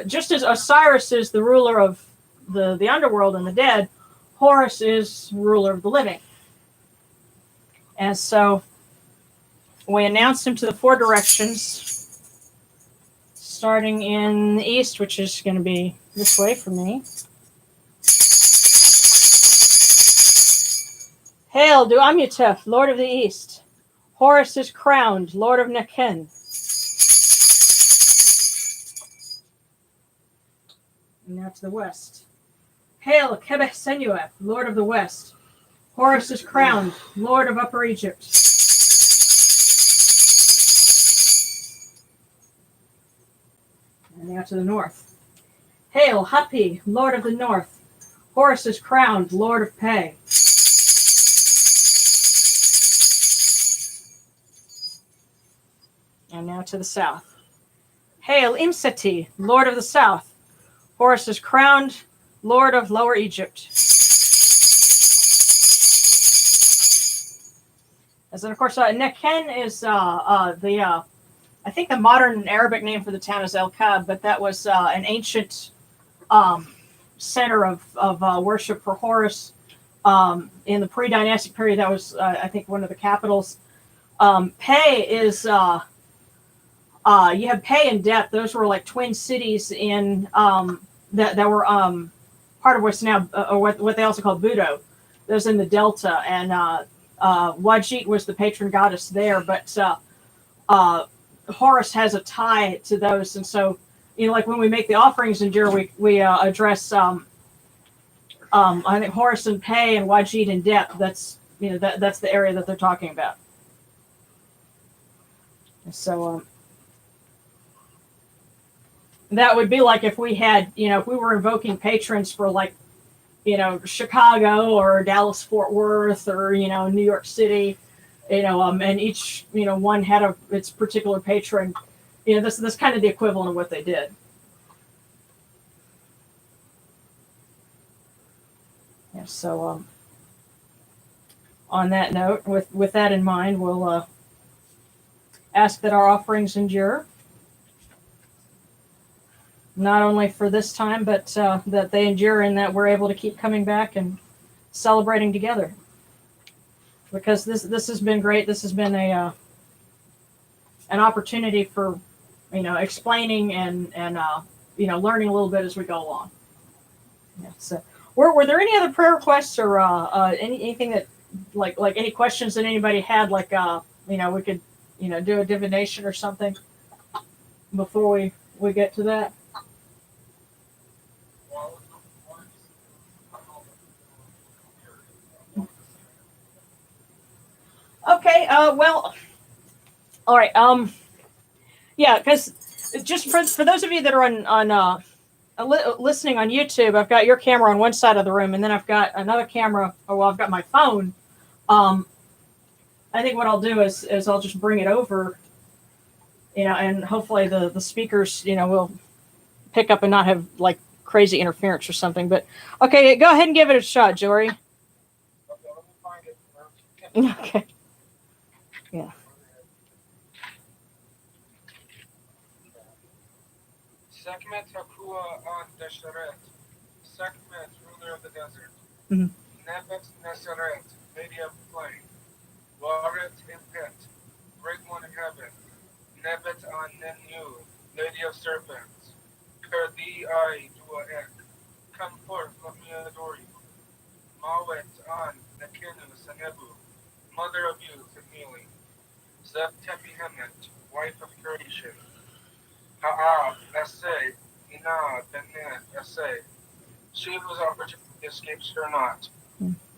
just as Osiris is the ruler of the underworld and the dead, Horus is ruler of the living. And so we announced him to the four directions, starting in the east, which is going to be this way for me. Hail, Duamutef, Lord of the East. Horus is crowned, Lord of Neken. And now to the west. Hail, Kebeh Senuef, Lord of the West. Horus is crowned, Lord of Upper Egypt. And now to the north. Hail, Hapi, Lord of the North. Horus is crowned, Lord of Pe. And now to the south. Hail, Imseti, Lord of the South. Horus is crowned, Lord of Lower Egypt. As then, of course, Neken is I think the modern Arabic name for the town is El Kab, but that was an ancient center of worship for Horus in the pre-dynastic period. That was, I think, one of the capitals. Pe is, you have Pe and Dep. Those were like twin cities in that were part of what's now, or what they also call Budo. Those in the Delta. And Wajit was the patron goddess there, but Horus has a tie to those. And so, like when we make the offerings in Jura, we address, I think, Horus and Pe and Wajit and Dep. That's, that's the area that they're talking about. So, that would be like if we had, if we were invoking patrons for like, Chicago or Dallas, Fort Worth, or, New York City, And each one had its particular patron. This kind of the equivalent of what they did. Yeah. So on that note, with that in mind, we'll ask that our offerings endure, not only for this time, but that they endure and that we're able to keep coming back and celebrating together. Because this has been great. This has been an opportunity for explaining and learning a little bit as we go along. Yeah. So were there any other prayer requests or anything that like any questions that anybody had, like we could do a divination or something before we get to that? Okay. Well. All right. Yeah. Because just for those of you that are on listening on YouTube, I've got your camera on one side of the room, and then I've got another camera. Well, I've got my phone. I think what I'll do is I'll just bring it over, and hopefully the speakers, will pick up and not have like crazy interference or something. But okay, go ahead and give it a shot, Jory. Okay, let me find it. Okay. Yeah. Sekhmet Hakua on Desheret. Sekhmet, ruler of the desert. Mhm. Nebet Neseret, lady of the flame. Waret Impet, great one in heaven. Nebet on Nenu, lady of serpents. Kerdi I Dua Ek. Come forth, let me adore you. Mawet on Nekenu Senebu, mother of youth and healing. Zeb Tepihemet, wife of creation. Ha'ab Essay, Ina Benet Essay. She whose opportunity escapes her not.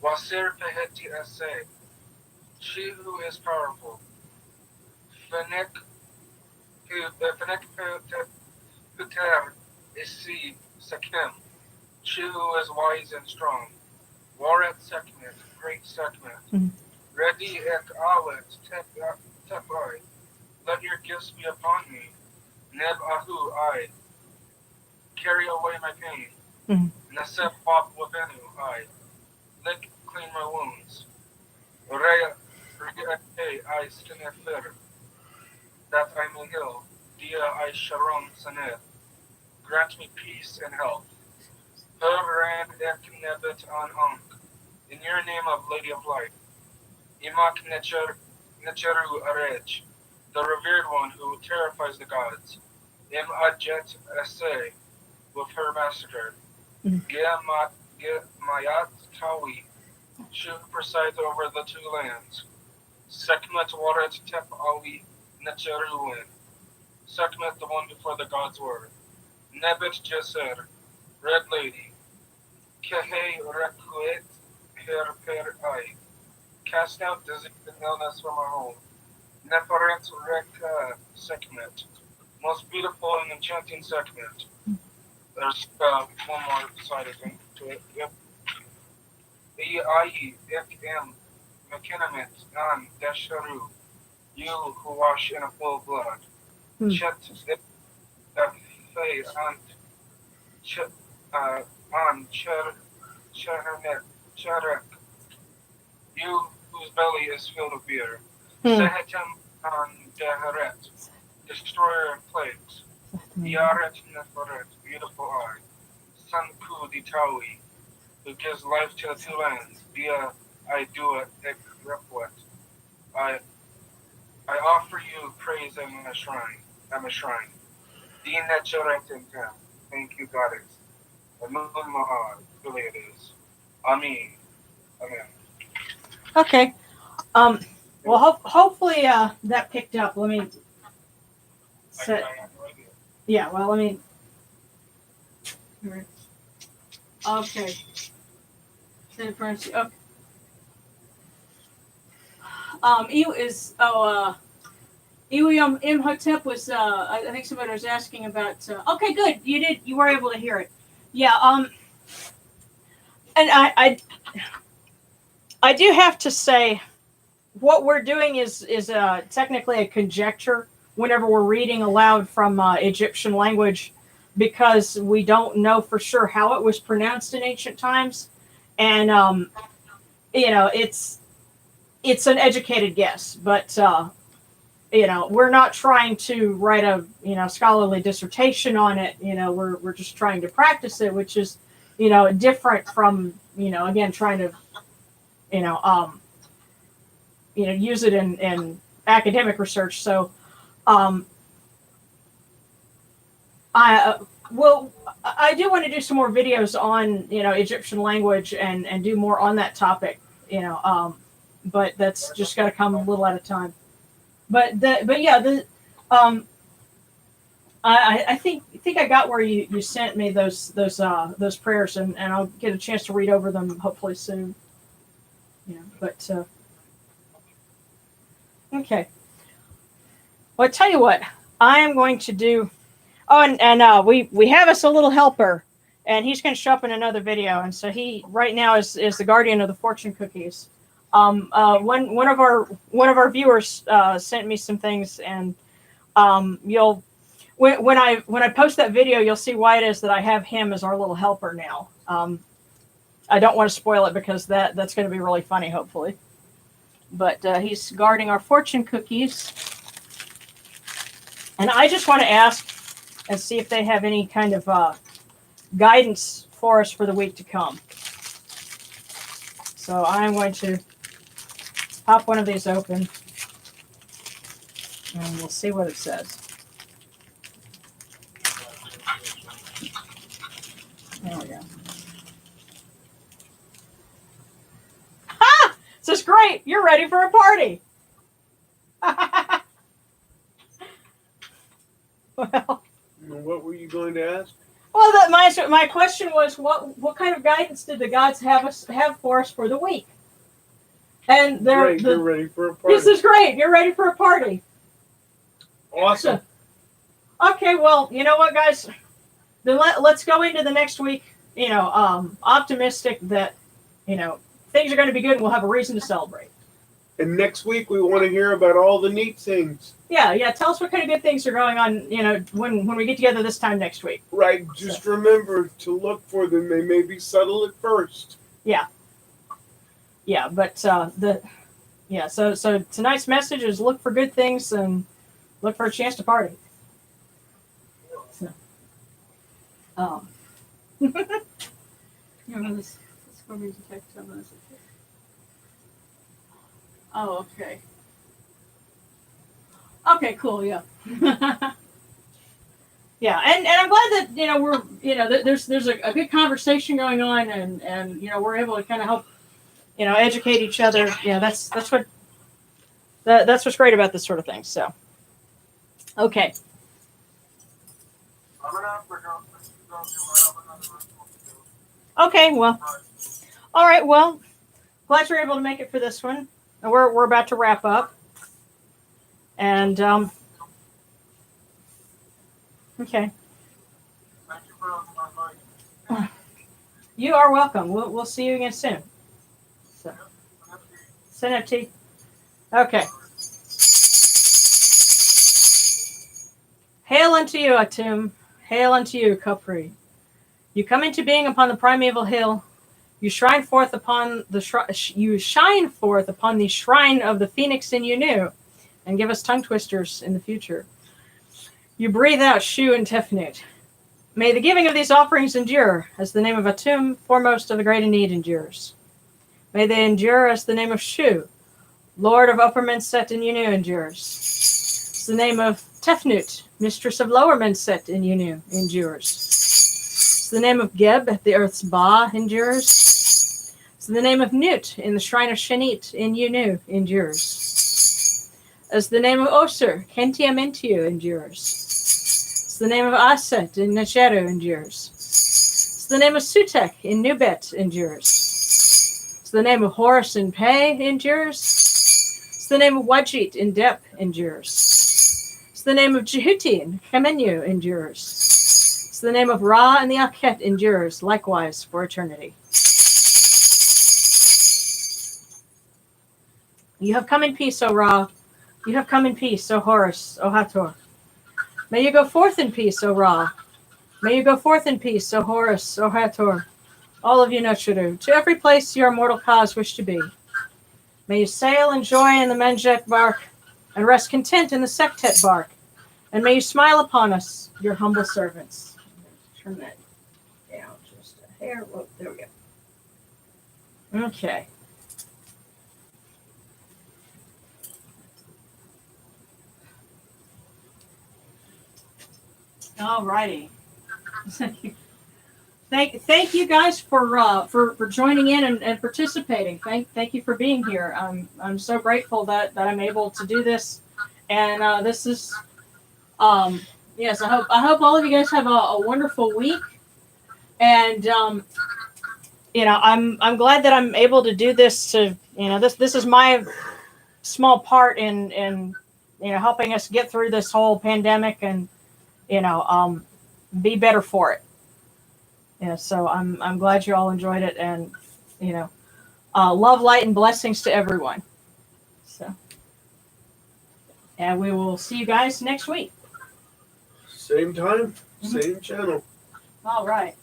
Wasir Feheti Essay. She who is powerful. Fenek Puter Isi Sekem. She who is wise and strong. Waret Sekhmet, great Sekhmet. Ready ek awet tepai. Let your gifts be upon me. Neb ahu I. Carry away my pain. Naseb wap wabenu I. Lick clean my wounds. Rea I stinefir. That I may heal. Dia I sharon saneh. Grant me peace and health. Ran ek nebet an ankh. In your name of Lady of Light. Imak Necheru Arej. The revered one who terrifies the gods. Im Adjet Essay, with her massacre. Mayat Tawi, she who presides over the two lands. Sekhmet Waret Tep Awi Necheruin. Sekhmet, the one before the gods were. Nebet Jeser, red lady. Kehe Rekuet Her Per I. Cast out disease and illness from our home. Neferet Rek Sekhmet, most beautiful and enchanting Sekhmet. There's one more side, I think, to it. Yep. Ei Ek Em Mekinamet An Desharu, you who wash in a pool of blood. Chet Fei An Cherek, you whose belly is filled with beer. Sehetem an Deheret, destroyer of plagues. Yaret Neferet, beautiful eye. Sanku Ditawi, who gives life to the two lands. Dia I do it ek repwet. I offer you praise at my shrine. Din Necheret in Tem. Thank you, Goddess. Amun Mahad, really it is. Amen. Amen. Okay. Well, hopefully that picked up. Let me set. Yeah. Well, let me. Okay. San Francisco. Imhotep was. I think somebody was asking about. Okay, good. You were able to hear it. Yeah. And I do have to say what we're doing is technically a conjecture whenever we're reading aloud from Egyptian language, because we don't know for sure how it was pronounced in ancient times, and it's an educated guess, but we're not trying to write a scholarly dissertation on it. We're just trying to practice it, which is different from again trying to use it in academic research. So I do want to do some more videos on Egyptian language and do more on that topic. But that's just got to come a little at a time. I think I got where you sent me those prayers, and I'll get a chance to read over them hopefully soon. Okay. Well, I tell you what, I am going to do. Oh, and we have us a little helper, and he's going to show up in another video. And so he right now is the guardian of the fortune cookies. One of our viewers sent me some things, and you'll when I post that video, you'll see why it is that I have him as our little helper now. I don't want to spoil it because that's going to be really funny, hopefully. But he's guarding our fortune cookies, and I just want to ask and see if they have any kind of guidance for us for the week to come. So I'm going to pop one of these open, and we'll see what it says. There we go. Ha! It says, great, you're ready for a party. Well, what were you going to ask? Well, my question was, what kind of guidance did the gods have for us for the week? And you're ready for a party. This is great. You're ready for a party. Awesome. Okay, well, you know what, guys? Then let's go into the next week, optimistic that, things are going to be good and we'll have a reason to celebrate. And next week we want to hear about all the neat things. Yeah. Tell us what kind of good things are going on, when we get together this time next week. Right. Just remember to look for them. They may be subtle at first. Yeah. Yeah, but so tonight's message is look for good things and look for a chance to party. So, let's go read the text of this. Oh, okay. Okay, cool, yeah. Yeah, and I'm glad that we're there's a good conversation going on, and we're able to kind of help educate each other. Yeah, that's what's great about this sort of thing. So, okay. Okay, well, all right. Well, glad you're able to make it for this one. We're about to wrap up, and okay. Thank you for inviting me. You are welcome. We'll see you again soon. So, send it to you. Okay. Hail unto you, Atum. Hail unto you, Khopri. You come into being upon the primeval hill. You shine forth upon the shrine of the phoenix in Yunu, and give us tongue twisters in the future. You breathe out Shu and Tefnut. May the giving of these offerings endure, as the name of Atum, foremost of the great in need, endures. May they endure as the name of Shu, Lord of Upper Menset in Yunu, endures. As the name of Tefnut, Mistress of Lower Menset in Yunu, endures. As the name of Geb, the earth's Ba, endures. As the name of Nut, in the shrine of Shanit in Yunu, endures. As the name of Osir, Kentia Mentiu, endures. As the name of Aset in Nesheru, endures. As the name of Sutek in Nubet, endures. As the name of Horus and Pei, endures. As the name of Wajit in Dep, endures. As the name of Jehuti in Kemenu, endures. As the name of Ra and the Akhet, endures, likewise for eternity. You have come in peace, O Ra. You have come in peace, O Horus, O Hathor. May you go forth in peace, O Ra. May you go forth in peace, O Horus, O Hathor. All of you Noshuru, to every place your immortal cause wish to be. May you sail in joy in the Menjet bark, and rest content in the Sektet bark. And may you smile upon us, your humble servants. Turn that down just a hair. Whoa, there we go. Okay. All righty. Thank you guys for joining in and participating. Thank you for being here. I'm so grateful that I'm able to do this, and this is yes. I hope all of you guys have a wonderful week, and I'm glad that I'm able to do this. To this is my small part in helping us get through this whole pandemic and be better for it. Yeah, so I'm glad you all enjoyed it, and love, light, and blessings to everyone. So, and we will see you guys next week. Same time, same channel. All right.